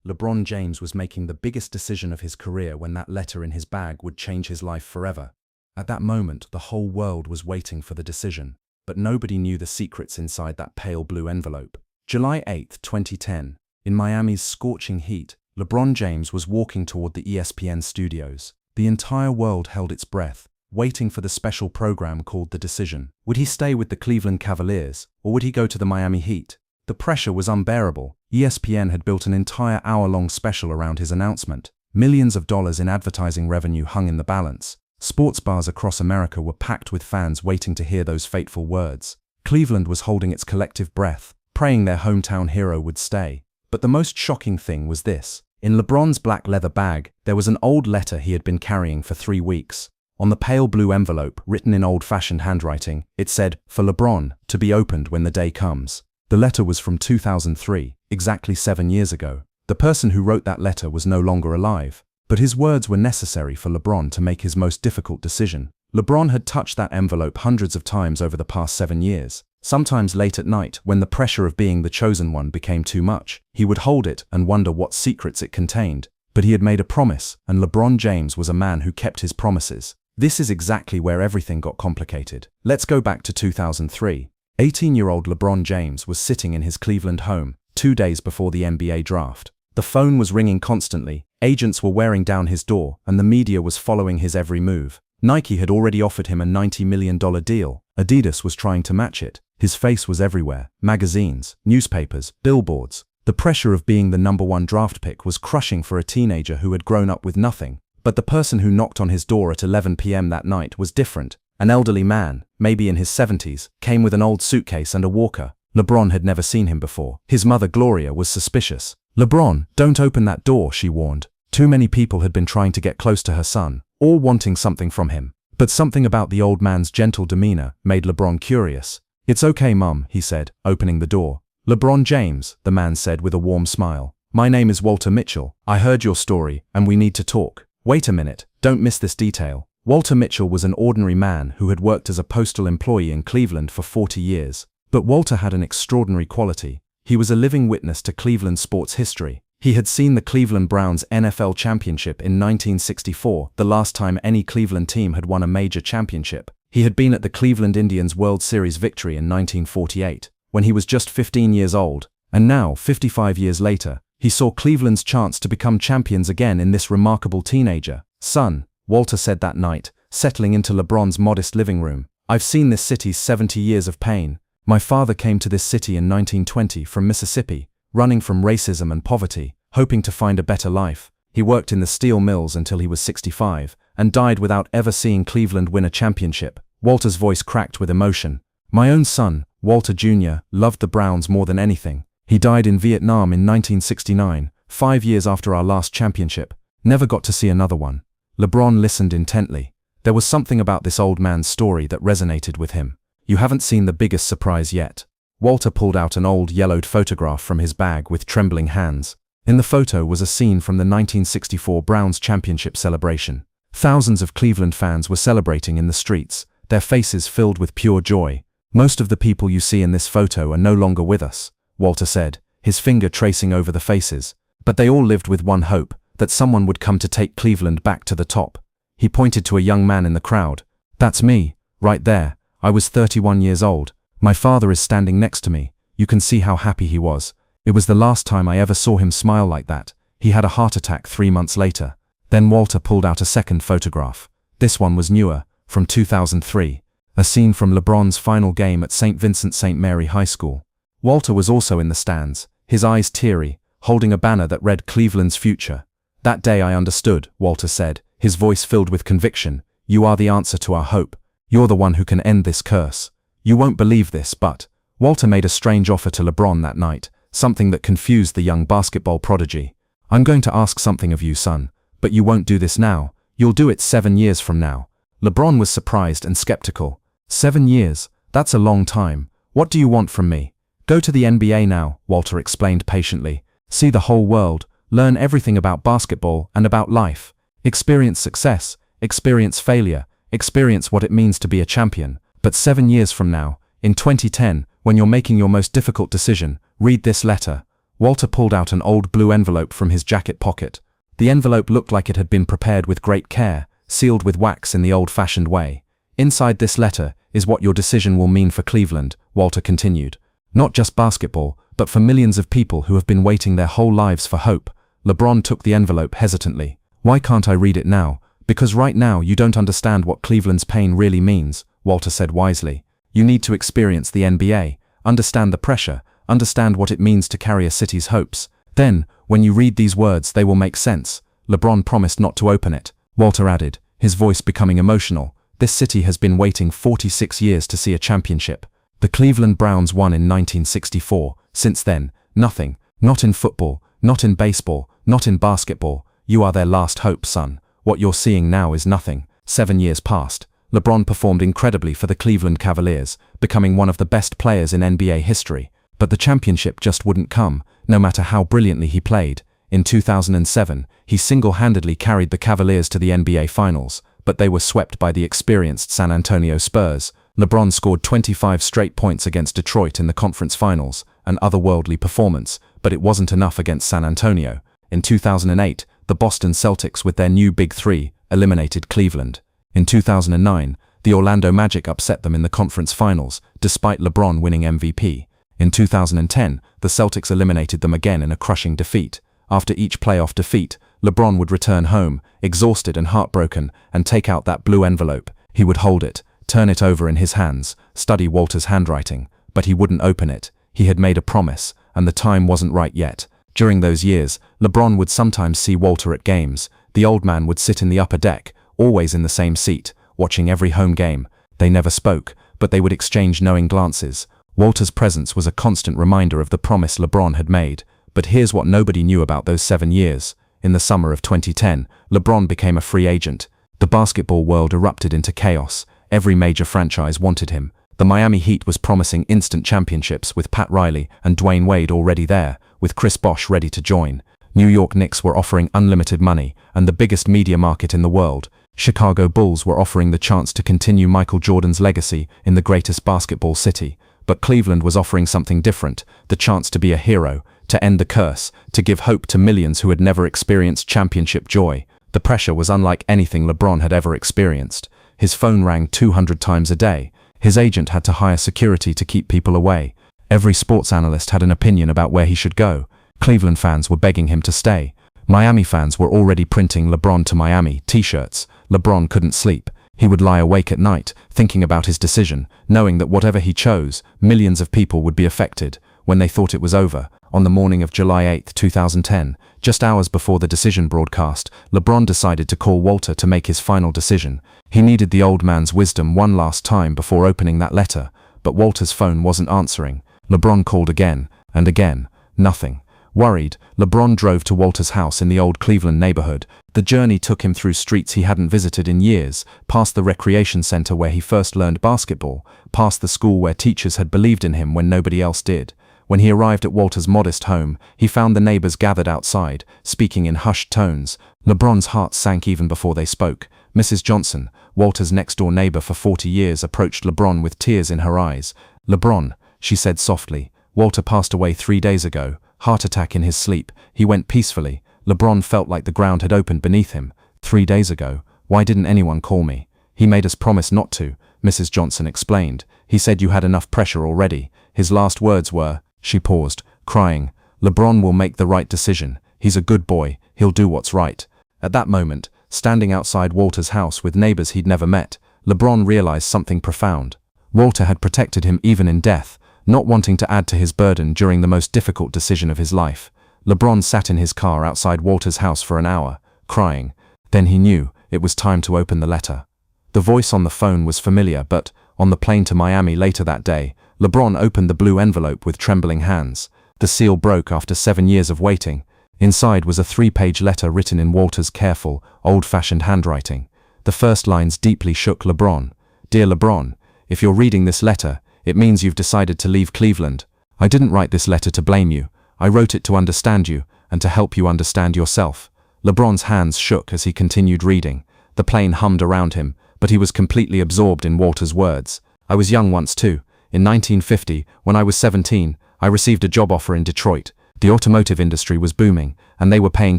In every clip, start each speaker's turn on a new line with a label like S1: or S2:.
S1: LeBron James was making the biggest decision of his career when that letter in his bag would change his life forever. At that moment, the whole world was waiting for the decision, but nobody knew the secrets inside that pale blue envelope. July 8, 2010. In Miami's scorching heat, LeBron James was walking toward the ESPN studios. The entire world held its breath, waiting for the special program called The Decision. Would he stay with the Cleveland Cavaliers, or would he go to the Miami Heat? The pressure was unbearable. ESPN had built an entire hour-long special around his announcement. Millions of dollars in advertising revenue hung in the balance. Sports bars across America were packed with fans waiting to hear those fateful words. Cleveland was holding its collective breath, praying their hometown hero would stay. But the most shocking thing was this. In LeBron's black leather bag, there was an old letter he had been carrying for 3 weeks. On the pale blue envelope, written in old-fashioned handwriting, it said, "For LeBron, to be opened when the day comes." The letter was from 2003, exactly 7 years ago. The person who wrote that letter was no longer alive, but his words were necessary for LeBron to make his most difficult decision. LeBron had touched that envelope hundreds of times over the past 7 years. Sometimes late at night, when the pressure of being the chosen one became too much, he would hold it and wonder what secrets it contained. But he had made a promise, and LeBron James was a man who kept his promises. This is exactly where everything got complicated. Let's go back to 2003. 18-year-old LeBron James was sitting in his Cleveland home, 2 days before the NBA draft. The phone was ringing constantly, agents were wearing down his door, and the media was following his every move. Nike had already offered him a $90 million deal. Adidas was trying to match it. His face was everywhere. Magazines, newspapers, billboards. The pressure of being the #1 draft pick was crushing for a teenager who had grown up with nothing. But the person who knocked on his door at 11 p.m. that night was different. An elderly man, maybe in his 70s, came with an old suitcase and a walker. LeBron had never seen him before. His mother, Gloria, was suspicious. "LeBron, don't open that door," she warned. Too many people had been trying to get close to her son, all wanting something from him. But something about the old man's gentle demeanor made LeBron curious. "It's okay, Mum," he said, opening the door. "LeBron James," the man said with a warm smile. "My name is Walter Mitchell. I heard your story, and we need to talk." "Wait a minute, don't miss this detail." Walter Mitchell was an ordinary man who had worked as a postal employee in Cleveland for 40 years. But Walter had an extraordinary quality. He was a living witness to Cleveland sports history. He had seen the Cleveland Browns NFL championship in 1964, the last time any Cleveland team had won a major championship. He had been at the Cleveland Indians' World Series victory in 1948, when he was just 15 years old. And now, 55 years later, he saw Cleveland's chance to become champions again in this remarkable teenager. "Son," Walter said that night, settling into LeBron's modest living room, "I've seen this city's 70 years of pain. My father came to this city in 1920 from Mississippi, running from racism and poverty, hoping to find a better life. He worked in the steel mills until he was 65, and died without ever seeing Cleveland win a championship." Walter's voice cracked with emotion. "My own son, Walter Jr., loved the Browns more than anything. He died in Vietnam in 1969, 5 years after our last championship. Never got to see another one." LeBron listened intently. There was something about this old man's story that resonated with him. "You haven't seen the biggest surprise yet." Walter pulled out an old yellowed photograph from his bag with trembling hands. In the photo was a scene from the 1964 Browns championship celebration. Thousands of Cleveland fans were celebrating in the streets, their faces filled with pure joy. "Most of the people you see in this photo are no longer with us," Walter said, his finger tracing over the faces. "But they all lived with one hope, that someone would come to take Cleveland back to the top." He pointed to a young man in the crowd. "That's me, right there. I was 31 years old. My father is standing next to me. You can see how happy he was. It was the last time I ever saw him smile like that. He had a heart attack 3 months later." Then Walter pulled out a second photograph. This one was newer, from 2003, a scene from LeBron's final game at St. Vincent St. Mary High School. Walter was also in the stands, his eyes teary, holding a banner that read "Cleveland's future." "That day I understood," Walter said, his voice filled with conviction. "You are the answer to our hope. You're the one who can end this curse. You won't believe this, but..." Walter made a strange offer to LeBron that night, something that confused the young basketball prodigy. "I'm going to ask something of you, son, but you won't do this now. You'll do it 7 years from now." LeBron was surprised and skeptical. 7 years? That's a long time. "What do you want from me?" "Go to the NBA now," Walter explained patiently. "See the whole world, learn everything about basketball and about life. Experience success, experience failure, experience what it means to be a champion. But 7 years from now, in 2010, when you're making your most difficult decision, read this letter." Walter pulled out an old blue envelope from his jacket pocket. The envelope looked like it had been prepared with great care, sealed with wax in the old-fashioned way. "Inside this letter is what your decision will mean for Cleveland," Walter continued. "Not just basketball, but for millions of people who have been waiting their whole lives for hope." LeBron took the envelope hesitantly. "Why can't I read it now?" "Because right now you don't understand what Cleveland's pain really means," Walter said wisely. "You need to experience the NBA, understand the pressure, understand what it means to carry a city's hopes. Then, when you read these words, they will make sense." LeBron promised not to open it. Walter added, his voice becoming emotional, "This city has been waiting 46 years to see a championship. The Cleveland Browns won in 1964. Since then, nothing. Not in football, not in baseball, not in basketball. You are their last hope, son. What you're seeing now is nothing." 7 years passed. LeBron performed incredibly for the Cleveland Cavaliers, becoming one of the best players in NBA history. But the championship just wouldn't come, no matter how brilliantly he played. In 2007, he single-handedly carried the Cavaliers to the NBA Finals, but they were swept by the experienced San Antonio Spurs. LeBron scored 25 straight points against Detroit in the conference finals, an otherworldly performance, but it wasn't enough against San Antonio. In 2008, the Boston Celtics, with their new Big Three, eliminated Cleveland. In 2009, the Orlando Magic upset them in the conference finals, despite LeBron winning MVP. In 2010, the Celtics eliminated them again in a crushing defeat. After each playoff defeat, LeBron would return home, exhausted and heartbroken, and take out that blue envelope. He would hold it, turn it over in his hands, study Walter's handwriting, but he wouldn't open it. He had made a promise, and the time wasn't right yet. During those years, LeBron would sometimes see Walter at games. The old man would sit in the upper deck, always in the same seat, watching every home game. They never spoke, but they would exchange knowing glances. Walter's presence was a constant reminder of the promise LeBron had made. But here's what nobody knew about those 7 years. In the summer of 2010, LeBron became a free agent. The basketball world erupted into chaos. Every major franchise wanted him. The Miami Heat was promising instant championships with Pat Riley and Dwayne Wade already there, with Chris Bosh ready to join. New York Knicks were offering unlimited money and the biggest media market in the world. Chicago Bulls were offering the chance to continue Michael Jordan's legacy in the greatest basketball city. But Cleveland was offering something different, the chance to be a hero, to end the curse, to give hope to millions who had never experienced championship joy. The pressure was unlike anything LeBron had ever experienced. His phone rang 200 times a day. His agent had to hire security to keep people away. Every sports analyst had an opinion about where he should go. Cleveland fans were begging him to stay. Miami fans were already printing LeBron to Miami t-shirts. LeBron couldn't sleep. He would lie awake at night, thinking about his decision, knowing that whatever he chose, millions of people would be affected. When they thought it was over, on the morning of July 8, 2010, just hours before the decision broadcast, LeBron decided to call Walter to make his final decision. He needed the old man's wisdom one last time before opening that letter, but Walter's phone wasn't answering. LeBron called again, and again. Nothing. Worried, LeBron drove to Walter's house in the old Cleveland neighborhood. The journey took him through streets he hadn't visited in years, past the recreation center where he first learned basketball, past the school where teachers had believed in him when nobody else did. When he arrived at Walter's modest home, he found the neighbors gathered outside, speaking in hushed tones. LeBron's heart sank even before they spoke. Mrs. Johnson, Walter's next-door neighbor for 40 years, approached LeBron with tears in her eyes. "LeBron," she said softly, "Walter passed away 3 days ago. Heart attack in his sleep. He went peacefully." LeBron felt like the ground had opened beneath him. 3 days ago? Why didn't anyone call me? "He made us promise not to," Mrs. Johnson explained. "He said you had enough pressure already. His last words were..." She paused, crying, "LeBron will make the right decision. He's a good boy. He'll do what's right." At that moment, standing outside Walter's house with neighbors he'd never met, LeBron realized something profound. Walter had protected him even in death, not wanting to add to his burden during the most difficult decision of his life. LeBron sat in his car outside Walter's house for an hour, crying. Then he knew it was time to open the letter. The voice on the phone was familiar, but on the plane to Miami later that day, LeBron opened the blue envelope with trembling hands. The seal broke after 7 years of waiting. Inside was a 3-page letter written in Walter's careful, old-fashioned handwriting. The first lines deeply shook LeBron. "Dear LeBron, if you're reading this letter, it means you've decided to leave Cleveland. I didn't write this letter to blame you. I wrote it to understand you and to help you understand yourself." LeBron's hands shook as he continued reading. The plane hummed around him, but he was completely absorbed in Walter's words. "I was young once too. In 1950, when I was 17, I received a job offer in Detroit. The automotive industry was booming, and they were paying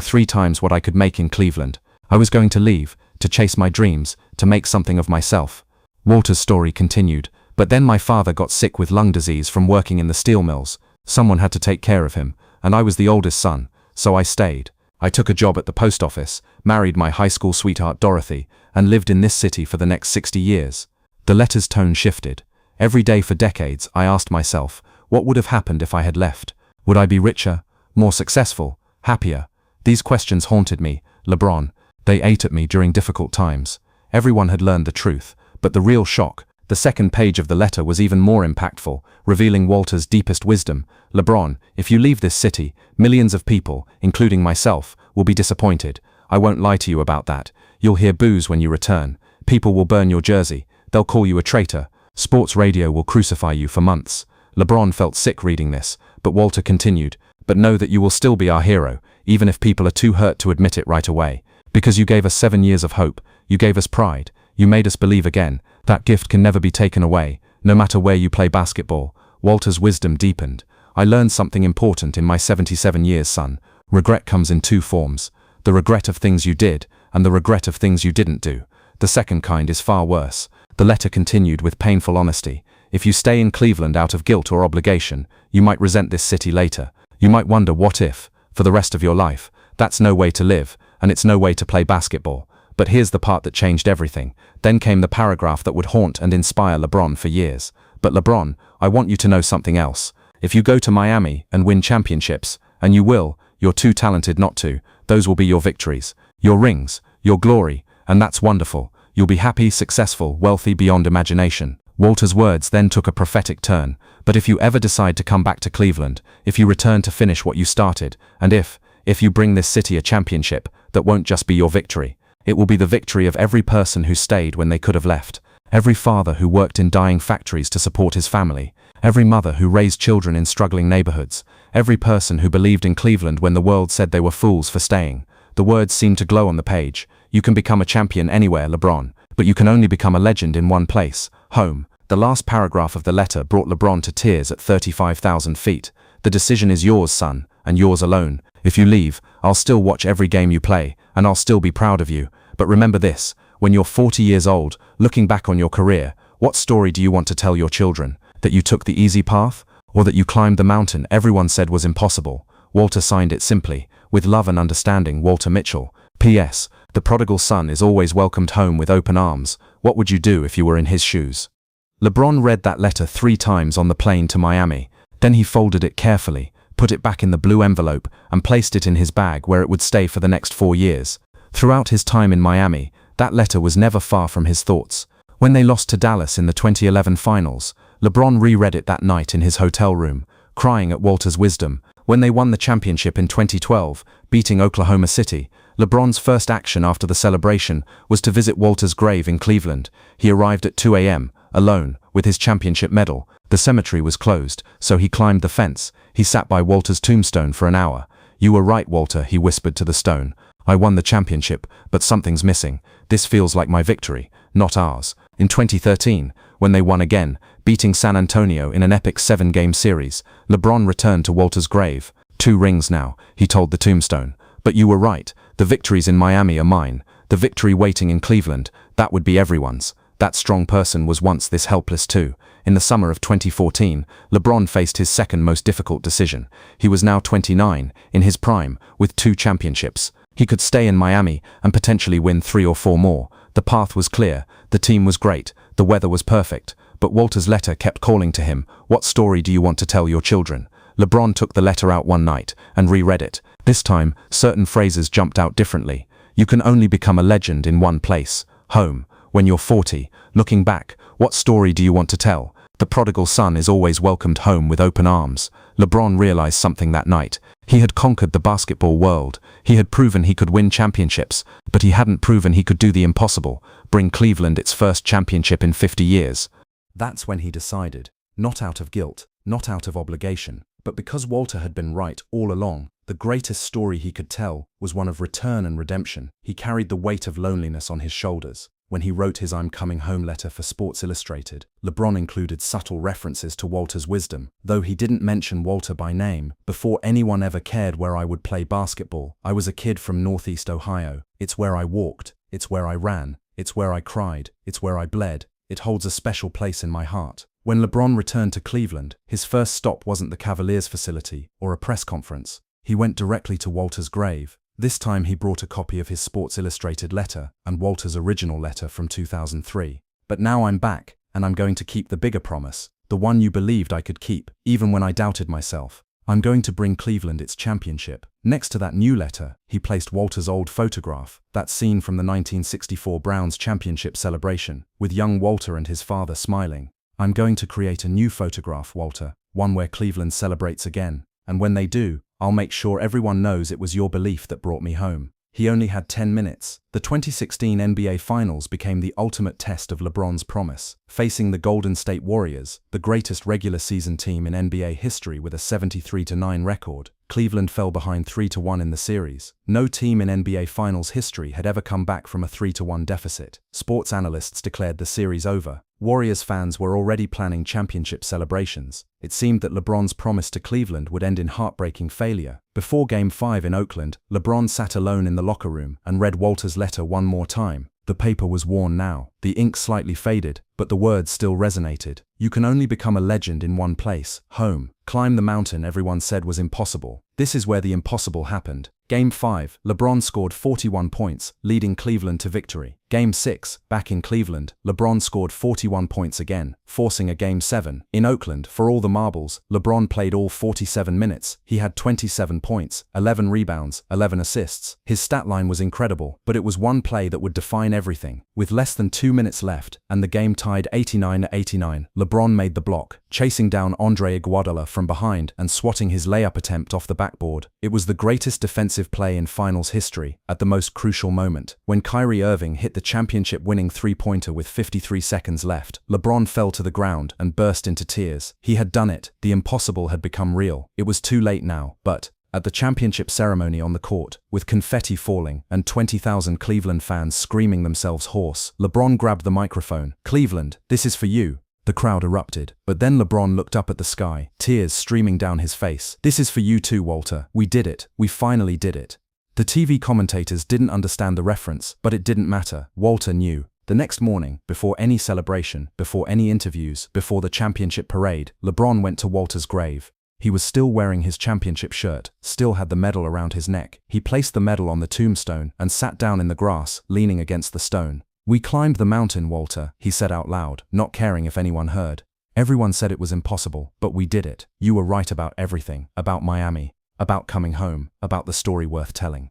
S1: 3 times what I could make in Cleveland. I was going to leave, to chase my dreams, to make something of myself. Walter's story continued, but then my father got sick with lung disease from working in the steel mills. Someone had to take care of him, and I was the oldest son, so I stayed. I took a job at the post office, married my high school sweetheart Dorothy, and lived in this city for the next 60 years. The letter's tone shifted. Every day for decades, I asked myself, what would have happened if I had left? Would I be richer, more successful, happier? These questions haunted me, LeBron. They ate at me during difficult times. Everyone had learned the truth, but the real shock, the second page of the letter was even more impactful, revealing Walter's deepest wisdom. LeBron, if you leave this city, millions of people, including myself, will be disappointed. I won't lie to you about that. You'll hear boos when you return. People will burn your jersey. They'll call you a traitor. Sports radio will crucify you for months. LeBron felt sick reading this, but Walter continued, but know that you will still be our hero, even if people are too hurt to admit it right away. Because you gave us 7 years of hope, you gave us pride, you made us believe again. That gift can never be taken away, no matter where you play basketball. Walter's wisdom deepened. I learned something important in my 77 years, son. Regret comes in 2 forms. The regret of things you did, and the regret of things you didn't do. The second kind is far worse. The letter continued with painful honesty. If you stay in Cleveland out of guilt or obligation, you might resent this city later. You might wonder what if, for the rest of your life. That's no way to live, and it's no way to play basketball. But here's the part that changed everything. Then came the paragraph that would haunt and inspire LeBron for years. But LeBron, I want you to know something else. If you go to Miami and win championships, and you will, you're too talented not to, those will be your victories, your rings, your glory, and that's wonderful. You'll be happy, successful, wealthy beyond imagination. Walter's words then took a prophetic turn. But if you ever decide to come back to Cleveland, if you return to finish what you started, and if you bring this city a championship, that won't just be your victory. It will be the victory of every person who stayed when they could have left. Every father who worked in dying factories to support his family. Every mother who raised children in struggling neighborhoods. Every person who believed in Cleveland when the world said they were fools for staying. The words seemed to glow on the page. You can become a champion anywhere, LeBron, but you can only become a legend in one place, home. The last paragraph of the letter brought LeBron to tears at 35,000 feet. The decision is yours, son, and yours alone. If you leave, I'll still watch every game you play, and I'll still be proud of you. But remember this, when you're 40 years old, looking back on your career, what story do you want to tell your children? That you took the easy path? Or that you climbed the mountain everyone said was impossible? Walter signed it simply, with love and understanding, Walter Mitchell. P.S. The prodigal son is always welcomed home with open arms. What would you do if you were in his shoes? LeBron read that letter 3 times on the plane to Miami. Then he folded it carefully, put it back in the blue envelope, and placed it in his bag where it would stay for the next 4 years. Throughout his time in Miami, that letter was never far from his thoughts. When they lost to Dallas in the 2011 finals, LeBron reread it that night in his hotel room, crying at Walter's wisdom. When they won the championship in 2012, beating Oklahoma City, LeBron's first action after the celebration was to visit Walter's grave in Cleveland. He arrived at 2 a.m., alone, with his championship medal. The cemetery was closed, so he climbed the fence. He sat by Walter's tombstone for an hour. "You were right, Walter," he whispered to the stone. "I won the championship, but something's missing. This feels like my victory, not ours." In 2013, when they won again, beating San Antonio in an epic 7-game series, LeBron returned to Walter's grave. "2 rings now," he told the tombstone. "But you were right. The victories in Miami are mine. The victory waiting in Cleveland, that would be everyone's." That strong person was once this helpless too. In the summer of 2014, LeBron faced his second most difficult decision. He was now 29, in his prime, with 2 championships. He could stay in Miami and potentially win 3 or 4 more. The path was clear, the team was great, the weather was perfect. But Walter's letter kept calling to him. What story do you want to tell your children? LeBron took the letter out one night and reread it. This time, certain phrases jumped out differently. You can only become a legend in one place, home. When you're 40, looking back, what story do you want to tell? The prodigal son is always welcomed home with open arms. LeBron realized something that night. He had conquered the basketball world. He had proven he could win championships, but he hadn't proven he could do the impossible, bring Cleveland its first championship in 50 years. That's when he decided, not out of guilt, not out of obligation, but because Walter had been right all along. The greatest story he could tell was one of return and redemption. He carried the weight of loneliness on his shoulders. when he wrote his "I'm coming home" letter for Sports Illustrated, LeBron included subtle references to Walter's wisdom, though he didn't mention Walter by name. "Before anyone ever cared where I would play basketball, I was a kid from Northeast Ohio. It's where I walked, it's where I ran, it's where I cried, it's where I bled. It holds a special place in my heart." When LeBron returned to Cleveland, his first stop wasn't the Cavaliers facility or a press conference. He went directly to Walter's grave. This time he brought a copy of his Sports Illustrated letter and Walter's original letter from 2003. "But now I'm back, and I'm going to keep the bigger promise, the one you believed I could keep, even when I doubted myself. I'm going to bring Cleveland its championship." Next to that new letter, he placed Walter's old photograph, that scene from the 1964 Browns championship celebration, with young Walter and his father smiling. "I'm going to create a new photograph, Walter, one where Cleveland celebrates again. And when they do, I'll make sure everyone knows it was your belief that brought me home." He only had 10 minutes. The 2016 NBA Finals became the ultimate test of LeBron's promise. Facing the Golden State Warriors, the greatest regular season team in NBA history with a 73-9 record, Cleveland fell behind 3-1 in the series. No team in NBA Finals history had ever come back from a 3-1 deficit. Sports analysts declared the series over. Warriors fans were already planning championship celebrations. It seemed that LeBron's promise to Cleveland would end in heartbreaking failure. Before Game 5 in Oakland, LeBron sat alone in the locker room and read Walter's letter one more time. The paper was worn now, the ink slightly faded, but the words still resonated. "You can only become a legend in one place, home. Climb the mountain everyone said was impossible. This is where the impossible happened." Game 5, LeBron scored 41 points, leading Cleveland to victory. Game 6, back in Cleveland, LeBron scored 41 points again, forcing a Game 7. In Oakland, for all the marbles, LeBron played all 47 minutes. He had 27 points, 11 rebounds, 11 assists. His stat line was incredible, but it was one play that would define everything. With less than 2 minutes left, and the game tied 89-89, LeBron made the block, chasing down Andre Iguodala from behind and swatting his layup attempt off the backboard. It was the greatest defensive play in finals history, at the most crucial moment. When Kyrie Irving hit the championship-winning three-pointer with 53 seconds left, LeBron fell to the ground and burst into tears. He had done it. The impossible had become real. It was too late now, but at the championship ceremony on the court, with confetti falling and 20,000 Cleveland fans screaming themselves hoarse, LeBron grabbed the microphone. "Cleveland, this is for you." The crowd erupted, but then LeBron looked up at the sky, tears streaming down his face. "This is for you too, Walter. We did it. We finally did it." The TV commentators didn't understand the reference, but it didn't matter. Walter knew. The next morning, before any celebration, before any interviews, before the championship parade, LeBron went to Walter's grave. He was still wearing his championship shirt, still had the medal around his neck. He placed the medal on the tombstone and sat down in the grass, leaning against the stone. "We climbed the mountain, Walter," he said out loud, not caring if anyone heard. "Everyone said it was impossible, but we did it. You were right about everything, about Miami, about coming home, about the story worth telling."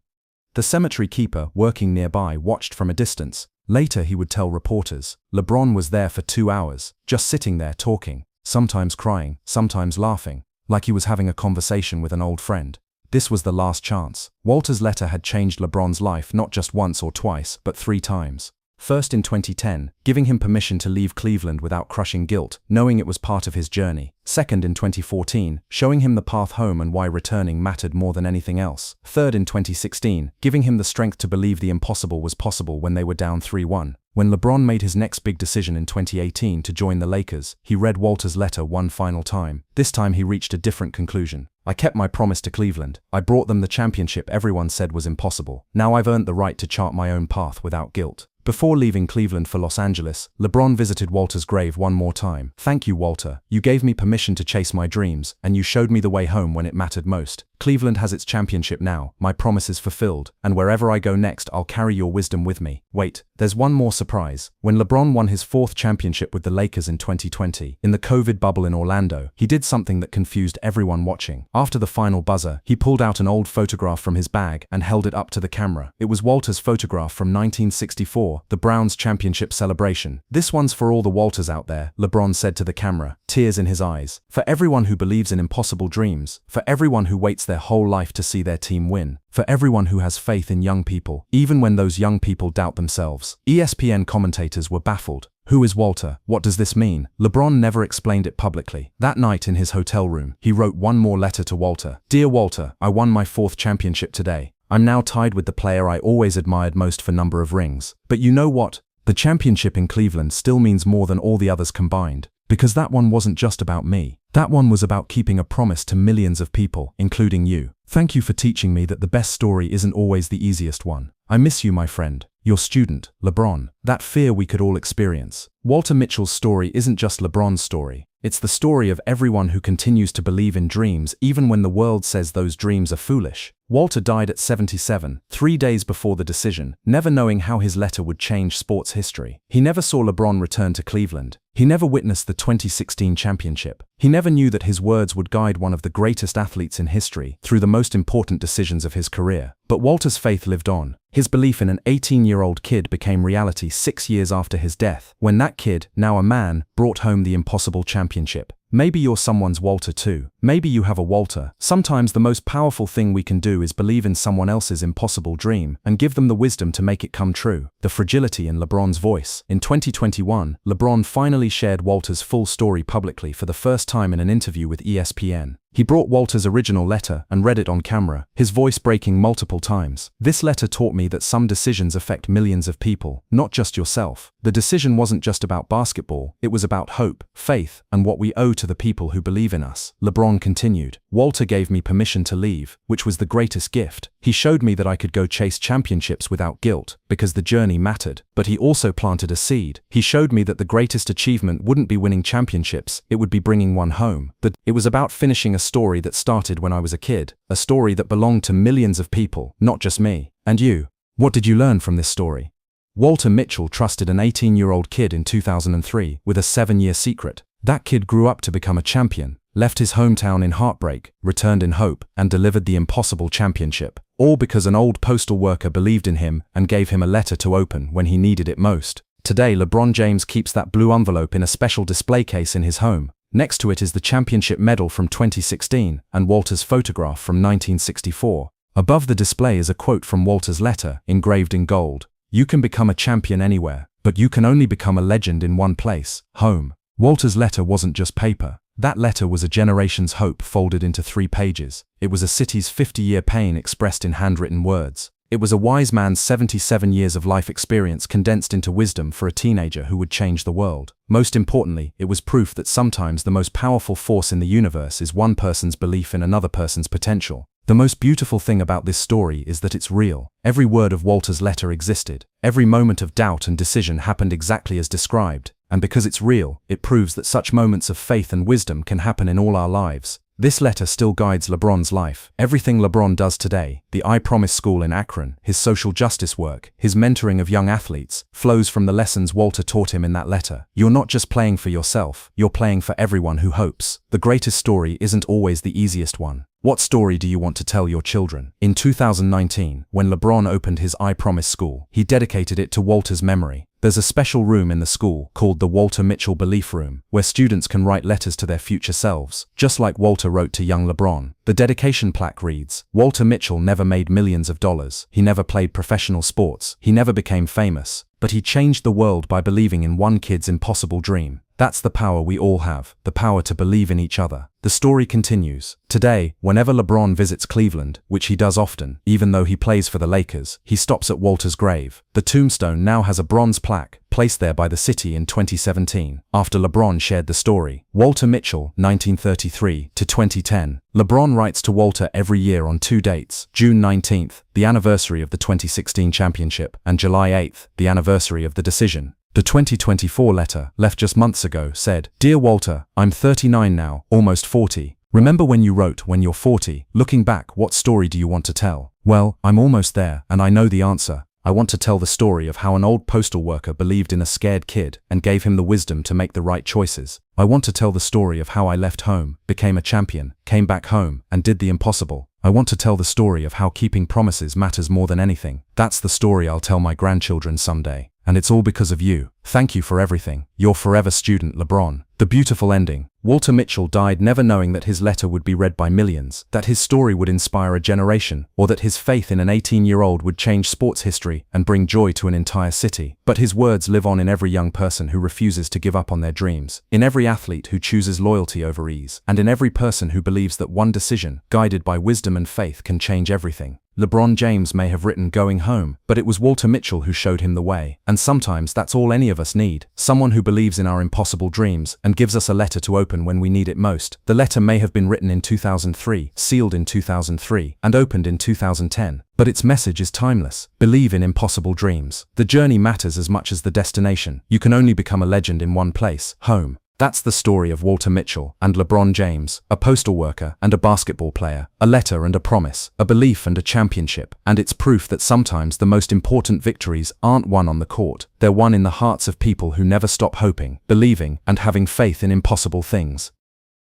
S1: The cemetery keeper, working nearby, watched from a distance. Later he would tell reporters, LeBron was there for 2 hours, just sitting there talking, sometimes crying, sometimes laughing, like he was having a conversation with an old friend. This was the last chance. Walter's letter had changed LeBron's life not just once or twice, but 3 times. First in 2010, giving him permission to leave Cleveland without crushing guilt, knowing it was part of his journey. Second in 2014, showing him the path home and why returning mattered more than anything else. Third in 2016, giving him the strength to believe the impossible was possible when they were down 3-1. When LeBron made his next big decision in 2018 to join the Lakers, he read Walter's letter one final time. This time he reached a different conclusion. "I kept my promise to Cleveland. I brought them the championship everyone said was impossible. Now I've earned the right to chart my own path without guilt." Before leaving Cleveland for Los Angeles, LeBron visited Walter's grave one more time. "Thank you, Walter. You gave me permission to chase my dreams, and you showed me the way home when it mattered most. Cleveland has its championship now, my promise is fulfilled, and wherever I go next I'll carry your wisdom with me." Wait, there's one more surprise. When LeBron won his 4th championship with the Lakers in 2020, in the COVID bubble in Orlando, he did something that confused everyone watching. After the final buzzer, he pulled out an old photograph from his bag and held it up to the camera. It was Walter's photograph from 1964, the Browns championship celebration. "This one's for all the Walters out there," LeBron said to the camera, tears in his eyes. "For everyone who believes in impossible dreams, for everyone who waits their whole life to see their team win, for everyone who has faith in young people, even when those young people doubt themselves." ESPN commentators were baffled. Who is Walter? What does this mean? LeBron never explained it publicly. That night in his hotel room, he wrote one more letter to Walter. "Dear Walter, I won my 4th championship today. I'm now tied with the player I always admired most for number of rings. But you know what? the championship in Cleveland still means more than all the others combined, because that one wasn't just about me. That one was about keeping a promise to millions of people, including you. Thank you for teaching me that the best story isn't always the easiest one. I miss you, my friend. Your student, LeBron. That fear we could all experience. Walter Mitchell's story isn't just LeBron's story. It's the story of everyone who continues to believe in dreams even when the world says those dreams are foolish. Walter died at 77, 3 days before the decision, never knowing how his letter would change sports history. He never saw LeBron return to Cleveland. He never witnessed the 2016 championship. He never knew that his words would guide one of the greatest athletes in history through the most important decisions of his career. But Walter's faith lived on. His belief in an 18-year-old kid became reality 6 years after his death, when that kid, now a man, brought home the impossible championship. Maybe you're someone's Walter too. Maybe you have a Walter. Sometimes the most powerful thing we can do is believe in someone else's impossible dream and give them the wisdom to make it come true. The fragility in LeBron's voice. In 2021, LeBron finally shared Walter's full story publicly for the first time in an interview with ESPN. He brought Walter's original letter and read it on camera, his voice breaking multiple times. This letter taught me that some decisions affect millions of people, not just yourself. The decision wasn't just about basketball, it was about hope, faith, and what we owe to the people who believe in us. LeBron continued, Walter gave me permission to leave, which was the greatest gift. He showed me that I could go chase championships without guilt, because the journey mattered. But he also planted a seed. He showed me that the greatest achievement wouldn't be winning championships, it would be bringing one home. That it was about finishing a story that started when I was a kid, a story that belonged to millions of people, not just me. And you? What did you learn from this story? Walter Mitchell trusted an 18-year-old kid in 2003 with a 7-year secret. That kid grew up to become a champion, left his hometown in heartbreak, returned in hope, and delivered the impossible championship. All because an old postal worker believed in him and gave him a letter to open when he needed it most. Today, LeBron James keeps that blue envelope in a special display case in his home. Next to it is the championship medal from 2016 and Walter's photograph from 1964. Above the display is a quote from Walter's letter, engraved in gold. You can become a champion anywhere, but you can only become a legend in one place, home. Walter's letter wasn't just paper. That letter was a generation's hope folded into 3 pages. It was a city's 50-year pain expressed in handwritten words. It was a wise man's 77 years of life experience condensed into wisdom for a teenager who would change the world. Most importantly, it was proof that sometimes the most powerful force in the universe is one person's belief in another person's potential. The most beautiful thing about this story is that it's real. Every word of Walter's letter existed. Every moment of doubt and decision happened exactly as described. And because it's real, it proves that such moments of faith and wisdom can happen in all our lives. This letter still guides LeBron's life. Everything LeBron does today, the I Promise School in Akron, his social justice work, his mentoring of young athletes, flows from the lessons Walter taught him in that letter. You're not just playing for yourself, you're playing for everyone who hopes. The greatest story isn't always the easiest one. What story do you want to tell your children? In 2019, when LeBron opened his I Promise School, he dedicated it to Walter's memory. There's a special room in the school called the Walter Mitchell Belief Room, where students can write letters to their future selves, just like Walter wrote to young LeBron. The dedication plaque reads, Walter Mitchell never made millions of dollars. He never played professional sports. He never became famous. But he changed the world by believing in one kid's impossible dream. That's the power we all have, the power to believe in each other. The story continues. Today, whenever LeBron visits Cleveland, which he does often, even though he plays for the Lakers, he stops at Walter's grave. The tombstone now has a bronze plaque, placed there by the city in 2017, after LeBron shared the story. Walter Mitchell, 1933 to 2010. LeBron writes to Walter every year on 2 dates, June 19th, the anniversary of the 2016 championship, and July 8th, the anniversary of the decision. The 2024 letter, left just months ago, said, Dear Walter, I'm 39 now, almost 40. Remember when you wrote, when you're 40, looking back, what story do you want to tell? Well, I'm almost there, and I know the answer. I want to tell the story of how an old postal worker believed in a scared kid and gave him the wisdom to make the right choices. I want to tell the story of how I left home, became a champion, came back home, and did the impossible. I want to tell the story of how keeping promises matters more than anything. That's the story I'll tell my grandchildren someday. And it's all because of you. Thank you for everything. Your forever student, LeBron. The beautiful ending. Walter Mitchell died never knowing that his letter would be read by millions, that his story would inspire a generation, or that his faith in an 18-year-old would change sports history and bring joy to an entire city. But his words live on in every young person who refuses to give up on their dreams, in every athlete who chooses loyalty over ease, and in every person who believes that one decision, guided by wisdom and faith, can change everything. LeBron James may have written "Going Home," but it was Walter Mitchell who showed him the way. And sometimes that's all any of us need. Someone who believes in our impossible dreams and gives us a letter to open when we need it most. The letter may have been written in 2003, sealed in 2003, and opened in 2010. But its message is timeless. Believe in impossible dreams. The journey matters as much as the destination. You can only become a legend in one place, home. That's the story of Walter Mitchell and LeBron James, a postal worker and a basketball player, a letter and a promise, a belief and a championship. And it's proof that sometimes the most important victories aren't won on the court. They're won in the hearts of people who never stop hoping, believing, and having faith in impossible things.